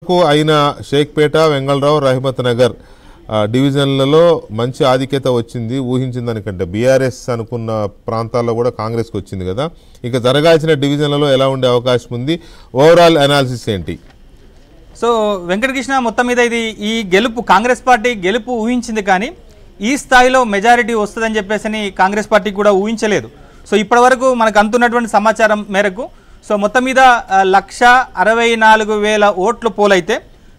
అయిన షేక్పేట, వెంగళరావు, రహమత్ నగర్ డివిజన్లలో మంచి ఆధిక్యత వచ్చింది ఊహించిన దానికంటే. బీఆర్ఎస్ అనుకున్న ప్రాంతాల్లో కూడా కాంగ్రెస్కి వచ్చింది కదా. ఇక జరగాల్సిన డివిజన్లలో ఎలా ఉండే అవకాశం ఉంది? ఓవరాల్ అనాలిసిస్ ఏంటి? సో వెంకటకృష్ణ, మొత్తం మీద ఇది ఈ గెలుపు కాంగ్రెస్ పార్టీ గెలుపు ఊహించింది, కానీ ఈ స్థాయిలో మెజారిటీ వస్తుందని చెప్పేసి కాంగ్రెస్ పార్టీ కూడా ఊహించలేదు. సో ఇప్పటివరకు మనకు అందుతున్నటువంటి సమాచారం మేరకు సో మొత్తం మీద 1,64,000 ఓట్లు పోలైతే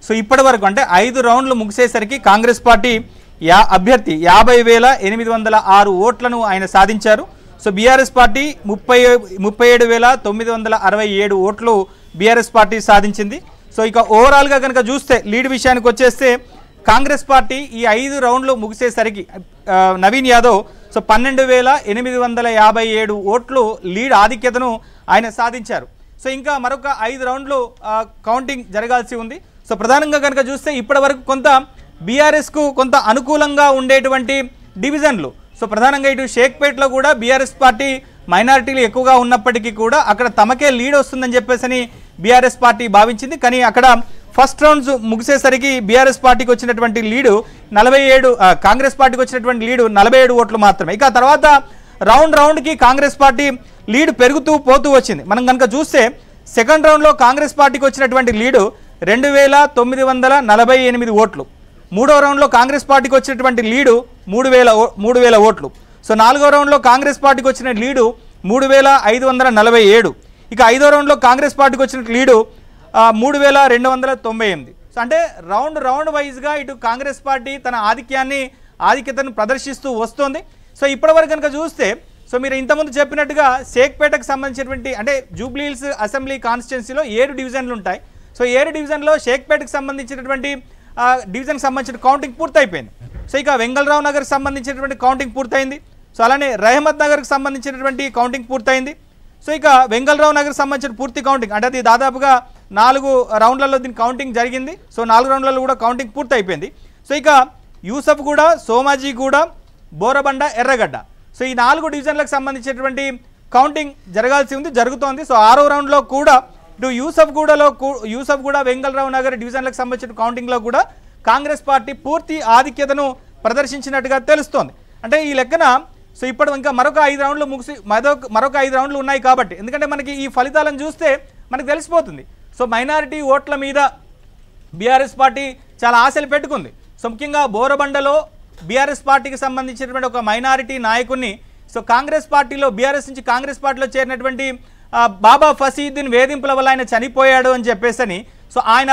సో ఇప్పటి వరకు అంటే 5 రౌండ్లు ముగిసేసరికి కాంగ్రెస్ పార్టీ అభ్యర్థి 50,806 ఓట్లను ఆయన సాధించారు. సో బీఆర్ఎస్ పార్టీ 37,967 ఓట్లు బీఆర్ఎస్ పార్టీ సాధించింది. సో ఇక ఓవరాల్గా కనుక చూస్తే లీడ్ విషయానికి వచ్చేస్తే కాంగ్రెస్ పార్టీ ఈ 5 రౌండ్లు ముగిసేసరికి నవీన్ యాదవ్ సో 12,857 ఓట్లు లీడ్ ఆధిక్యతను ఆయన సాధించారు. సో ఇంకా మరొక 5 రౌండ్లు కౌంటింగ్ జరగాల్సి ఉంది. సో ప్రధానంగా కనుక చూస్తే ఇప్పటి వరకు కొంత బీఆర్ఎస్కు కొంత అనుకూలంగా ఉండేటువంటి డివిజన్లు, సో ప్రధానంగా ఇటు షేక్పేట్లో కూడా బీఆర్ఎస్ పార్టీ మైనారిటీలు ఎక్కువగా ఉన్నప్పటికీ కూడా అక్కడ తమకే లీడ్ వస్తుందని చెప్పేసి బీఆర్ఎస్ పార్టీ భావించింది. కానీ అక్కడ ఫస్ట్ రౌండ్స్ ముగిసేసరికి బీఆర్ఎస్ పార్టీకి వచ్చినటువంటి లీడు 47, కాంగ్రెస్ పార్టీకి వచ్చినటువంటి లీడు 47 ఓట్లు మాత్రమే. ఇక తర్వాత రౌండ్కి కాంగ్రెస్ పార్టీ లీడ్ పెరుగుతూ పోతూ వచ్చింది. మనం కనుక చూస్తే సెకండ్ రౌండ్లో కాంగ్రెస్ పార్టీకి వచ్చినటువంటి లీడు 2,948 ఓట్లు. మూడో రౌండ్లో కాంగ్రెస్ పార్టీకి వచ్చినటువంటి లీడు 3,000 ఓట్లు. సో నాలుగో రౌండ్లో కాంగ్రెస్ పార్టీకి వచ్చిన లీడు 3,547. ఇక ఐదో రౌండ్లో కాంగ్రెస్ పార్టీకి వచ్చిన లీడు 3,298. సో అంటే రౌండ్ వైజ్గా ఇటు కాంగ్రెస్ పార్టీ తన ఆధిక్యతను ప్రదర్శిస్తూ వస్తోంది. సో ఇప్పటివరకు కనుక చూస్తే సో మీరు ఇంతకుముందు చెప్పినట్టుగా షేక్పేటకు సంబంధించినటువంటి అంటే జూబ్లీహిల్స్ అసెంబ్లీ కాన్స్టిట్యున్సీలో 7 డివిజన్లు ఉంటాయి. సో 7 డివిజన్లో షేక్పేటకు సంబంధించినటువంటి డివిజన్కి సంబంధించిన కౌంటింగ్ పూర్తయిపోయింది. సో ఇక వెంగళరావు నగర్కి సంబంధించినటువంటి కౌంటింగ్ పూర్తయింది. సో అలానే రహమత్ నగర్కి సంబంధించినటువంటి కౌంటింగ్ పూర్తయింది. సో ఇక వెంగళరావు నగర్కి సంబంధించిన పూర్తి కౌంటింగ్ అంటే అది దాదాపుగా 4 రౌండ్లలో దీని కౌంటింగ్ జరిగింది. సో 4 రౌండ్లలో కూడా కౌంటింగ్ పూర్తయిపోయింది. సో ఇక యూసఫ్గూడ, సోమాజిగూడ, బోరబండ, ఎర్రగడ్డ, సో ఈ 4 డివిజన్లకు సంబంధించినటువంటి కౌంటింగ్ జరగాల్సి ఉంది, జరుగుతోంది. సో 6వ రౌండ్లో కూడా ఇటు యూసఫ్గూడ, వెంగళరావు నగర్ డివిజన్లకు సంబంధించిన కౌంటింగ్లో కూడా కాంగ్రెస్ పార్టీ పూర్తి ఆధిక్యతను ప్రదర్శించినట్టుగా తెలుస్తోంది. అంటే ఈ లెక్కన సో ఇప్పుడు ఇంకా మరొక 5 రౌండ్లు ముగిసి మరొక 5 రౌండ్లు ఉన్నాయి కాబట్టి, ఎందుకంటే మనకి ఈ ఫలితాలను చూస్తే మనకు తెలిసిపోతుంది. సో మైనారిటీ ఓట్ల మీద బీఆర్ఎస్ పార్టీ చాలా ఆశలు పెట్టుకుంది. సో ముఖ్యంగా బోరబండలో బీఆర్ఎస్ పార్టీకి సంబంధించినటువంటి ఒక మైనారిటీ నాయకుడిని సో కాంగ్రెస్ పార్టీలో బీఆర్ఎస్ నుంచి కాంగ్రెస్ పార్టీలో చేరినటువంటి బాబా ఫసీద్దీన్ వేధింపుల వల్ల ఆయన చనిపోయాడు అని చెప్పేసి సో ఆయన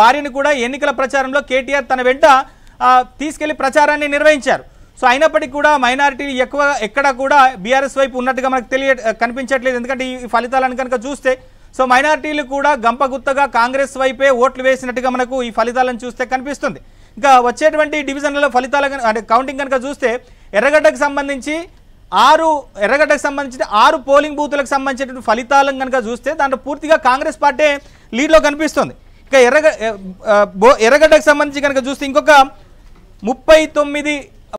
భార్యను కూడా ఎన్నికల ప్రచారంలో కేటీఆర్ తన వెంట తీసుకెళ్లి ప్రచారాన్ని నిర్వహించారు. సో అయినప్పటికీ కూడా మైనారిటీలు ఎక్కడ కూడా బీఆర్ఎస్ వైపు ఉన్నట్టుగా మనకు కనిపించట్లేదు. ఎందుకంటే ఈ ఫలితాలను కనుక చూస్తే సో మైనారిటీలు కూడా గంపగుత్తగా కాంగ్రెస్ వైపే ఓట్లు వేసినట్టుగా మనకు ఈ ఫలితాలను చూస్తే కనిపిస్తుంది. ఇంకా వచ్చేటువంటి డివిజన్లలో ఫలితాల అంటే కౌంటింగ్ కనుక చూస్తే ఎర్రగడ్డకు సంబంధించి 6 పోలింగ్ బూతులకు సంబంధించినటువంటి ఫలితాలను కనుక చూస్తే దాంట్లో పూర్తిగా కాంగ్రెస్ పార్టీ లీడ్లో కనిపిస్తుంది. ఇక ఎర్రగడ్డకు సంబంధించి కనుక చూస్తే ఇంకొక 39